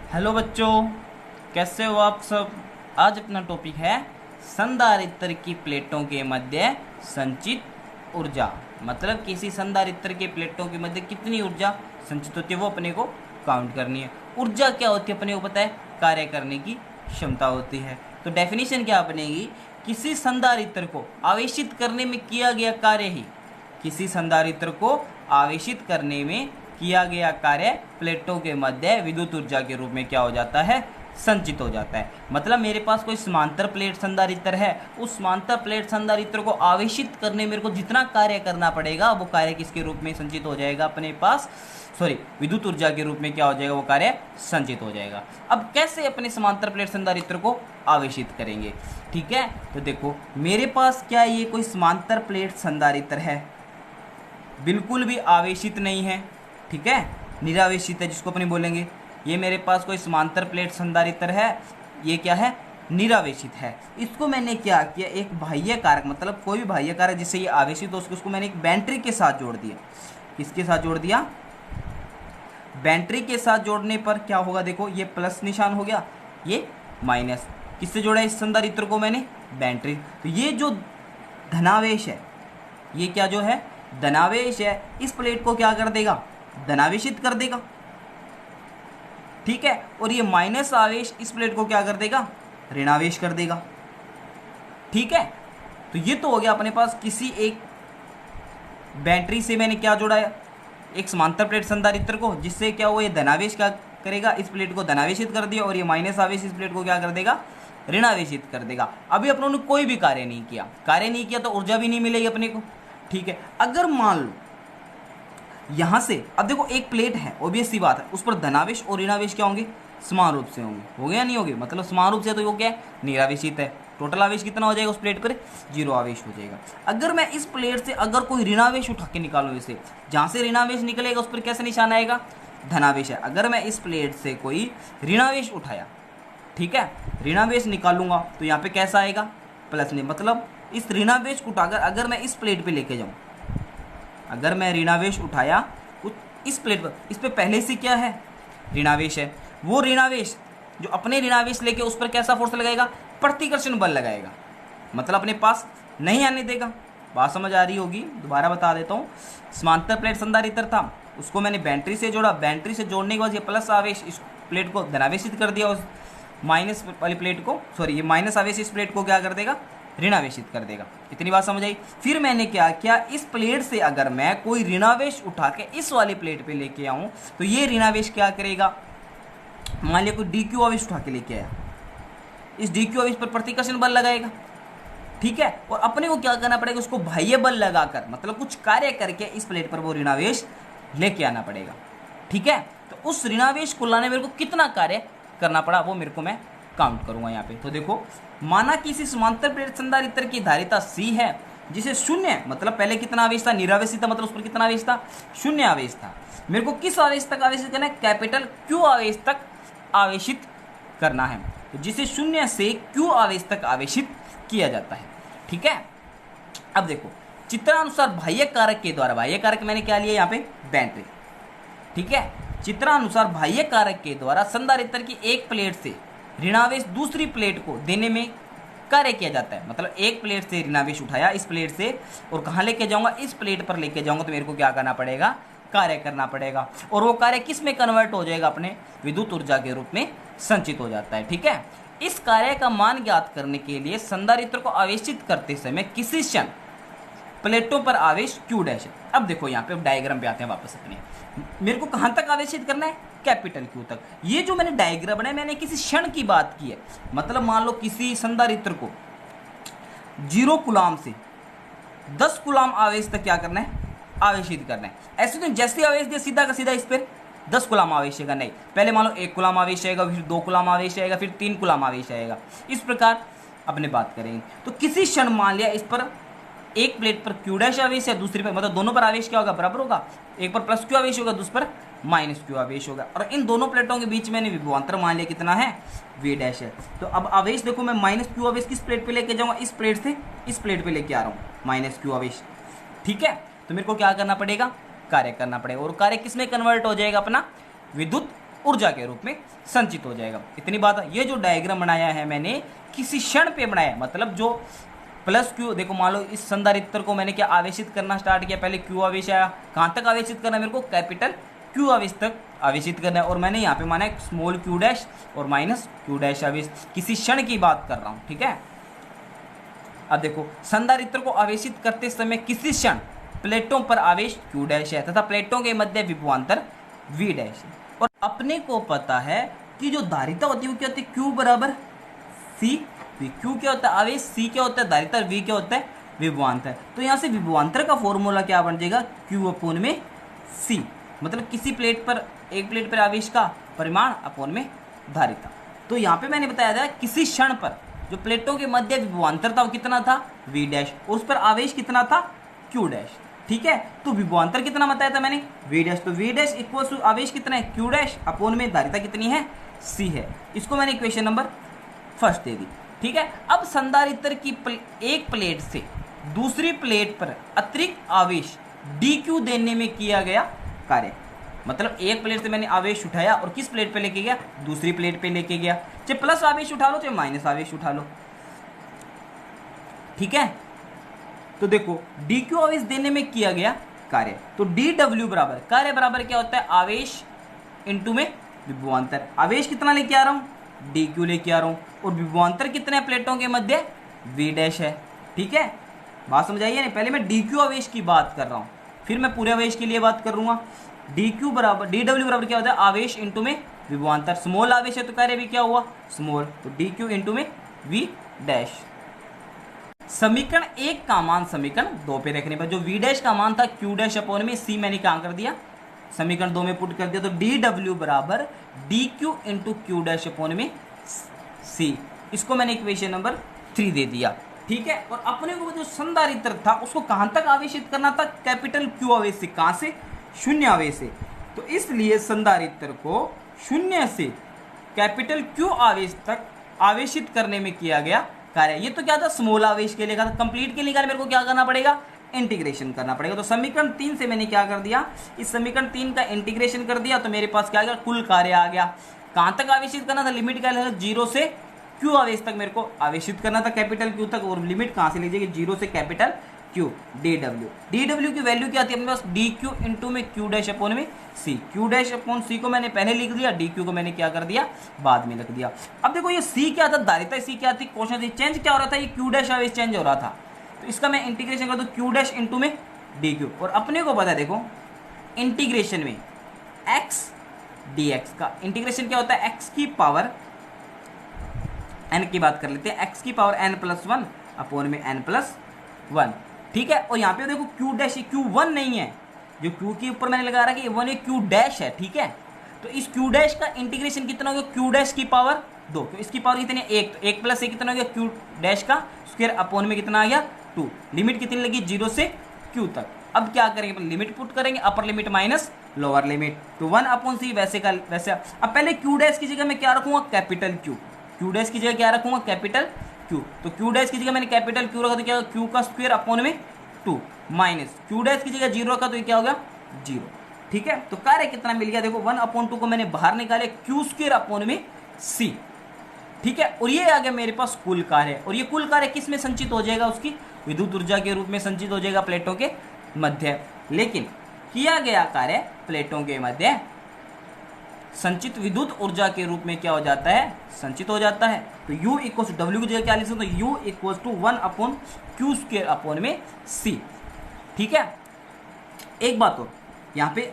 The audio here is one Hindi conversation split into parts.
हेलो बच्चों, कैसे हो आप सब। आज अपना टॉपिक है संधारित्र की प्लेटों के मध्य संचित ऊर्जा। मतलब किसी संधारित्र के प्लेटों के मध्य कितनी ऊर्जा संचित होती है वो अपने को काउंट करनी है। ऊर्जा क्या होती है अपने को पता है, कार्य करने की क्षमता होती है। तो डेफिनेशन क्या बनेगी, किसी संधारित्र को आवेशित करने में किया गया कार्य ही किसी संधारित्र को आवेशित करने में किया गया कार्य प्लेटों के मध्य विद्युत ऊर्जा के रूप में क्या हो जाता है, संचित हो जाता है। मतलब मेरे पास कोई समांतर प्लेट संधारित्र है, उस समांतर प्लेट संधारित्र को आवेशित करने मेरे को जितना कार्य करना पड़ेगा वो कार्य किसके रूप में संचित हो जाएगा अपने पास, विद्युत ऊर्जा के रूप में क्या हो जाएगा, वो कार्य संचित हो जाएगा। अब कैसे अपने समांतर प्लेट संधारित्र को आवेशित करेंगे, ठीक है। तो देखो मेरे पास क्या ये कोई समांतर प्लेट संधारित्र है, बिल्कुल भी आवेशित नहीं है, ठीक है, निरावेशित है जिसको अपने बोलेंगे। ये मेरे पास कोई समांतर प्लेट संधारित्र है, ये क्या है, निरावेशित है। इसको मैंने क्या किया, एक बाह्य कारक, मतलब कोई भी बाह्य कारक जिससे ये आवेशित हो उसको मैंने एक बैटरी के साथ जोड़ दिया। किसके साथ जोड़ दिया, बैटरी के साथ जोड़ने पर क्या होगा, देखो ये प्लस निशान हो गया, ये माइनस। किससे जोड़ा इस संधारित्र को मैंने, बैटरी। तो ये जो धनावेश है, ये क्या जो है धनावेश है, इस प्लेट को क्या कर देगा, धनावेशित कर देगा, ठीक है। और ये माइनस आवेश इस प्लेट को क्या कर देगा, ऋणावेश कर देगा, ठीक है। तो ये तो हो गया अपने पास किसी एक बैटरी से मैंने क्या जोड़ा है, एक समांतर प्लेट संधारित्र को, जिससे क्या हुआ, ये धनावेश क्या करेगा, इस प्लेट को धनावेशित कर दिया, और ये माइनस आवेश इस प्लेट को क्या कर देगा, ऋणावेशित कर देगा। अभी अपनों ने कोई भी कार्य नहीं किया तो ऊर्जा भी नहीं मिलेगी अपने को, ठीक है। अगर मान लो यहां से, अब देखो एक प्लेट है, ऑब्वियस सी बात है, उस पर धनावेश और ऋणावेश क्या होंगे, समान रूप से होंगे, हो गया नहीं होंगे, मतलब समान रूप से, तो वो क्या है, निरावेशित है। टोटल आवेश कितना हो जाएगा उस प्लेट पर, 0 आवेश हो जाएगा। अगर मैं इस प्लेट से अगर कोई ऋणावेश उठा के निकालूं, इसे जहां से ऋणावेश निकलेगा उस पर कैसे निशान आएगा, धनावेश है। अगर मैं इस प्लेट से कोई ऋणावेश उठाया, ठीक है, ऋणावेश निकालूंगा तो यहाँ पे कैसा आएगा, प्लस नहीं। मतलब इस ऋणावेश को उठाकर अगर मैं इस प्लेट पे लेके जाऊं, अगर मैं ऋणावेश उठाया इस प्लेट पर, इस पे पहले से क्या है, ऋणावेश है, वो ऋणावेश जो अपने ऋणावेश लेके उस पर कैसा फोर्स लगाएगा, प्रतिकर्षण बल लगाएगा, मतलब अपने पास नहीं आने देगा। बात समझ आ रही होगी, दोबारा बता देता हूँ। समांतर प्लेट संधारित्र था, उसको मैंने बैटरी से जोड़ा, बैटरी से जोड़ने के बाद ये प्लस आवेश इस प्लेट को धनावेशित कर दिया, उस माइनस वाली प्लेट को, ये माइनस आवेश इस प्लेट को क्या कर देगा, ऋणावेशित कर देगा। इतनी बात समझ आई। फिर मैंने क्या किया, इस प्लेट से अगर मैं कोई ऋणावेश उठा के इस वाली प्लेट पे लेके आऊं तो ये ऋणावेश क्या करेगा, मान लिया कोई DQ आवेश उठा के लेके आया, इस DQ आवेश पर प्रतिकर्षण बल लगाएगा, ठीक है। और अपने को क्या करना पड़ेगा, उसको बाह्य बल लगाकर, मतलब कुछ कार्य करके इस प्लेट पर वो ऋणावेश लेके आना पड़ेगा, ठीक है। तो उस ऋणावेश को लाने मेरे को कितना कार्य करना पड़ा वो मेरे को मैं काउंट करूंगा यहाँ पे। तो देखो, माना कि इसी समांतर प्लेट संधारित्र की धारिता C है, जिसे शून्य, मतलब पहले कितना आवेश था, निरावेशित था, मतलब उस पर कितना आवेश था, शून्य आवेश था। मेरे को किस आवेश तक आवेशित करना है, कैपिटल Q आवेश तक आवेशित करना है। तो जिसे शून्य से Q आवेश तक आवेशित किया जाता है, ठीक है। अब देखो चित्रानुसार बाह्य कारक के द्वारा, बाह्य कारक मैंने क्या लिया यहाँ पे, बैटरी, ठीक है। चित्रानुसार बाह्य कारक के द्वारा संधारित्र की एक प्लेट से ऋणावेश दूसरी प्लेट को देने में कार्य किया जाता है। मतलब एक प्लेट से ऋणावेश उठाया इस प्लेट से, और कहाँ लेके जाऊंगा, इस प्लेट पर लेके जाऊंगा, तो मेरे को क्या करना पड़ेगा, कार्य करना पड़ेगा। और वो कार्य किस में कन्वर्ट हो जाएगा, अपने विद्युत ऊर्जा के रूप में संचित हो जाता है, ठीक है। इस कार्य का मान ज्ञात करने के लिए संधारित्र को आवेशित करते समय किसी क्षण प्लेटों पर आवेश Q डैश है। अब देखो यहाँ पे डायग्राम पे आते हैं वापस अपने, मेरे को कहाँ तक आवेशित करना है, कैपिटल Q तक। ये जो मैंने डायग्राम बनाया, मैंने किसी क्षण की बात की है। मतलब मान लो किसी संधारित्र को 0 कूलाम से 10 कूलाम आवेश तक क्या करना है, आवेशित करना है। ऐसे तो जैसे आवेश दिया सीधा का सीधा इस पर 10 कूलाम आवेश आएगा, नहीं, पहले मान लो 1 कूलाम आवेश आएगा, फिर 2 कूलाम आवेश आएगा, फिर 3 कूलाम आवेश आएगा। इस प्रकार अपने बात करेंगे। तो किसी क्षण मान लिया इस पर एक प्लेट पर Q डैश आवेश है, दूसरी पर, मतलब दोनों पर आवेश क्या होगा, बराबर होगा। एक पर प्लस Q आवेश होगा, दूसरे पर माइनस Q आवेश होगा, और इन दोनों प्लेटों के बीच मैंने विभवांतर मान लिया कितना है, V डैश है। तो अब आवेश देखो, मैं माइनस Q आवेश किस प्लेट पे लेके जाऊंगा, इस प्लेट से इस प्लेट पे लेके आ रहा हूँ, माइनस Q आवेश, ठीक है। तो मेरे को क्या करना पड़ेगा, कार्य करना पड़ेगा, और कार्य किस में कन्वर्ट हो जाएगा, अपना विद्युत ऊर्जा के रूप में संचित हो जाएगा। इतनी बात है। ये जो डायग्राम बनाया है मैंने किसी क्षण पे बनाया, मतलब जो प्लस क्यू, देखो मान लो इस संधारित्र को मैंने क्या आवेशित करना स्टार्ट किया, पहले क्यू आवेश आया, कहाँ तक आवेशित करना है मेरे को, कैपिटल क्यू आवेश तक आवेशित करना है, और मैंने यहाँ पे माना है स्मॉल क्यू डैश और माइनस क्यू डैश आवेश, किसी क्षण की बात कर रहा हूँ, ठीक है। अब देखो संधारित्र को आवेशित करते समय किसी क्षण प्लेटों पर आवेश क्यू डैश है तथा प्लेटों के मध्य विभवांतर वी डैश है, और अपने को पता है कि जो धारिता होती है वो क्या होती है, क्यू बराबर सी वी। क्यू क्या होता है आवेश, सी क्या होता है धारिता, वी क्या होता है विभवांतर। तो यहाँ से विभवांतर का फॉर्मूला क्या बन जाएगा, क्यू अपोन में सी, मतलब किसी प्लेट पर, एक प्लेट पर आवेश का परिमाण अपोन में धारिता। तो यहाँ पे मैंने बताया था किसी क्षण पर जो प्लेटों के मध्य विभवांतर था वो कितना था वी डैश, उस पर आवेश कितना था क्यू डैश, ठीक है। तो विभवांतर कितना बताया था मैंने वी डैश, तो वी डैश इक्वल टू आवेश कितना है क्यू डैश अपोन में धारिता कितनी है सी है। इसको मैंने इक्वेशन नंबर फर्स्ट दे दी, ठीक है। अब संधारित्र की एक प्लेट से दूसरी प्लेट पर अतिरिक्त आवेश डी क्यू देने में किया गया कार्य, मतलब एक प्लेट से मैंने आवेश उठाया और किस प्लेट पे लेके गया, दूसरी प्लेट पे लेके गया, चाहे प्लस आवेश उठा लो चाहे माइनस आवेश उठा लो, ठीक है। तो देखो डी क्यू आवेश देने में किया गया कार्य, तो डी डब्ल्यू बराबर, कार्य बराबर क्या होता है आवेश इंटू में विभवांतर। आवेश कितना लेके आ रहा हूं डी क्यू लेके आ रहा हूं, और विभवांतर कितने प्लेटों के मध्य वी डैश है, ठीक है। बात समझ आई है नहीं, पहले मैं डी क्यू आवेश की बात कर रहा हूं, फिर मैं पूरे आवेश के लिए बात करूंगा। डी क्यू बराबर डी डब्ल्यू बराबर क्या होता है आवेश इंटू में विभवांतर, स्मॉल आवेश है तो कार्य भी क्या हुआ स्मॉल, तो डी क्यू इंटू में वी डैश। समीकरण 1 का मान समीकरण 2 पे रखने पर जो वी डैश का मान था क्यू डैश अपोन में सी, मैंने क्या कर दिया समीकरण 2 में पुट कर दिया, तो डी डब्ल्यू बराबर D Q into Q dash upon में सी, इसको मैंने इक्वेशन नंबर 3 दे दिया, ठीक है। और अपने को जो संधारित्र था उसको कहां तक आवेशित करना था, कैपिटल क्यू आवेश से, कहां से शून्य आवेश से, तो इसलिए संधारित्र को शून्य से कैपिटल क्यू आवेश तक आवेशित करने में किया गया कार्य। ये तो क्या था स्मॉल आवेश के लिए था, कंप्लीट के लिए कार्य मेरे को क्या करना पड़ेगा इंटीग्रेशन करना पड़ेगा। तो समीकरण 3 से मैंने क्या कर दिया, इस समीकरण 3 का इंटीग्रेशन कर दिया, तो मेरे पास क्या आ गया कुल कार्य आ गया। कहां तक आवेशित करना था, लिमिट क्या है 0 से क्यू आवेश तक मेरे को आवेशित करना था कैपिटल क्यू तक, और लिमिट कहां से लीजिएगा 0 से कैपिटल क्यू। डी डब्ल्यू की वैल्यू क्या आती है अपने पास डी क्यू इंटू में क्यू डैश अपोन में सी, क्यू डैश अपोन सी को मैंने पहले लिख दिया, डी क्यू को मैंने क्या कर दिया बाद में लिख दिया। अब देखो ये सी क्या था धारिता, सी क्या थी क्वेश्चन थी, चेंज क्या हो रहा था ये क्यू डैश आवेश चेंज हो रहा था, तो इसका मैं इंटीग्रेशन कर दूं क्यू डैश इंटू में डी क्यू, और अपने को पता है देखो इंटीग्रेशन में एक्स डी एक्स का इंटीग्रेशन क्या होता है एक्स की पावर एन की बात कर लेते हैं, एक्स की पावर एन प्लस 1 अपोन में एन प्लस 1, ठीक है। और यहाँ पे देखो क्यू डैश क्यू 1 नहीं है, जो क्यू के ऊपर मैंने लगा रहा कि 1 क्यू डैश है, ठीक है। तो इस क्यू डैश का इंटीग्रेशन कितना हो गया क्यू डैश की पावर 2, तो इसकी पावर कितनी है 1, तो 1 प्लस 1 कितना हो गया क्यू डैश का स्क्वायर अपोन में कितना आ गया 2, लिमिट कितनी लगी 0 से क्यू तक। अब क्या करेंगे लिमिट पुट करेंगे, upper limit minus lower limit, तो 1 अपॉन सी वैसे का वैसे। अब पहले क्यू डैश की जगह मैं क्या रखूंगा कैपिटल क्यू, क्यू डैश की जगह क्या रखूंगा कैपिटल क्यू, तो क्यू डैश की जगह मैंने कैपिटल क्यू रखा तो क्या क्यू का स्क्वायर अपोन में 2 माइनस क्यू डैश की जगह 0 रखा तो ये क्या होगा 0, ठीक है। तो कार्य कितना मिल गया देखो 1/2 को मैंने बाहर निकाले क्यू स्क्वायर अपोन में सी, ठीक है। और ये आ गया मेरे पास कुल कार्य, और ये कुल कार्य किस में संचित हो जाएगा उसकी विद्युत ऊर्जा के रूप में संचित हो जाएगा प्लेटों के मध्य। लेकिन किया गया कार्य प्लेटों के मध्य संचित विद्युत ऊर्जा के रूप में क्या हो जाता है संचित हो जाता है। तो U इक्वल टू डब्ल्यू की जगह क्या लिख सकते हो, U equal to 1/q² upon में C, ठीक है। एक बात और यहाँ पे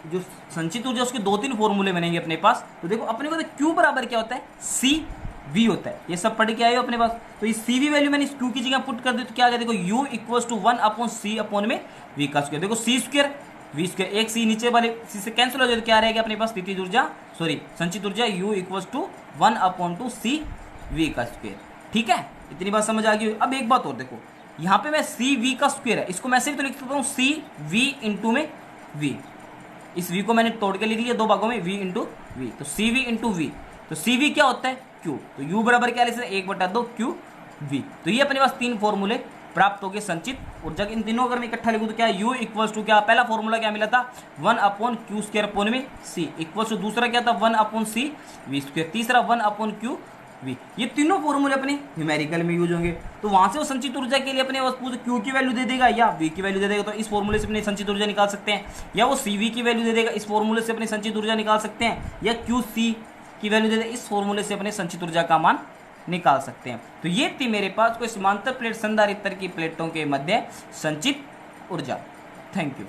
जो संचित ऊर्जा उसके 2-3 फॉर्मूले बनेंगे अपने पास, तो देखो अपने को Q बराबर क्या होता है CV होता है, ये सब पढ़ के आए हो अपने पास। तो इस CV वैल्यू मैंने इस Q की जगह पुट कर दी तो क्या आ गया देखो U equal to 1/c upon में V का स्क्वायर, देखो C स्क्वायर V स्क्वायर एक सी नीचे वाले सी से कैंसिल हो जाए तो क्या रहेगा अपने पास स्थितिज ऊर्जा संचित ऊर्जा U इक्वल टू 1/2 CV का स्क्वायर, ठीक है। इतनी बात समझ आ गई। अब एक बात और देखो यहाँ पे मैं CV का स्क्वायर है, इसको मैं सिर्फ तो लिख सकता हूँ CV इंटू में V, इस V को मैंने तोड़ के लिख लिया 2 भागों में V इंटू V, तो CV इंटू V, तो CV क्या होता है Q, तो U बराबर क्या लिख सकते हैं 1/2 QV, तो ये अपने पास 3 फॉर्मूले प्राप्त होगी संचित ऊर्जा। इन तीनों अगर मैं इकट्ठा लिखूं तो क्या U इक्वल्स टू क्या, पहला फॉर्मूला क्या मिला था 1/q² में C इक्वल्स टू दूसरा क्या था 1/c(v²), तीसरा 1/q(v). ये तीनों फॉर्मूले अपने न्यूमेरिकल में यूज होंगे। तो वहां से वो संचित ऊर्जा के लिए अपने Q की वैल्यू दे देगा या V की वैल्यू दे देगा, तो इस फॉर्मूले से अपने संचित ऊर्जा निकाल सकते हैं, या वो CV की वैल्यू दे देगा, इस फॉर्मूले से अपने संचित ऊर्जा निकाल सकते हैं, या QC की वैल्यू दे देगा, इस फॉर्मूले से अपने संचित ऊर्जा का मान निकाल सकते हैं। तो ये थी मेरे पास कोई समांतर प्लेट संधारित्र की प्लेटों के मध्य संचित ऊर्जा। Thank you.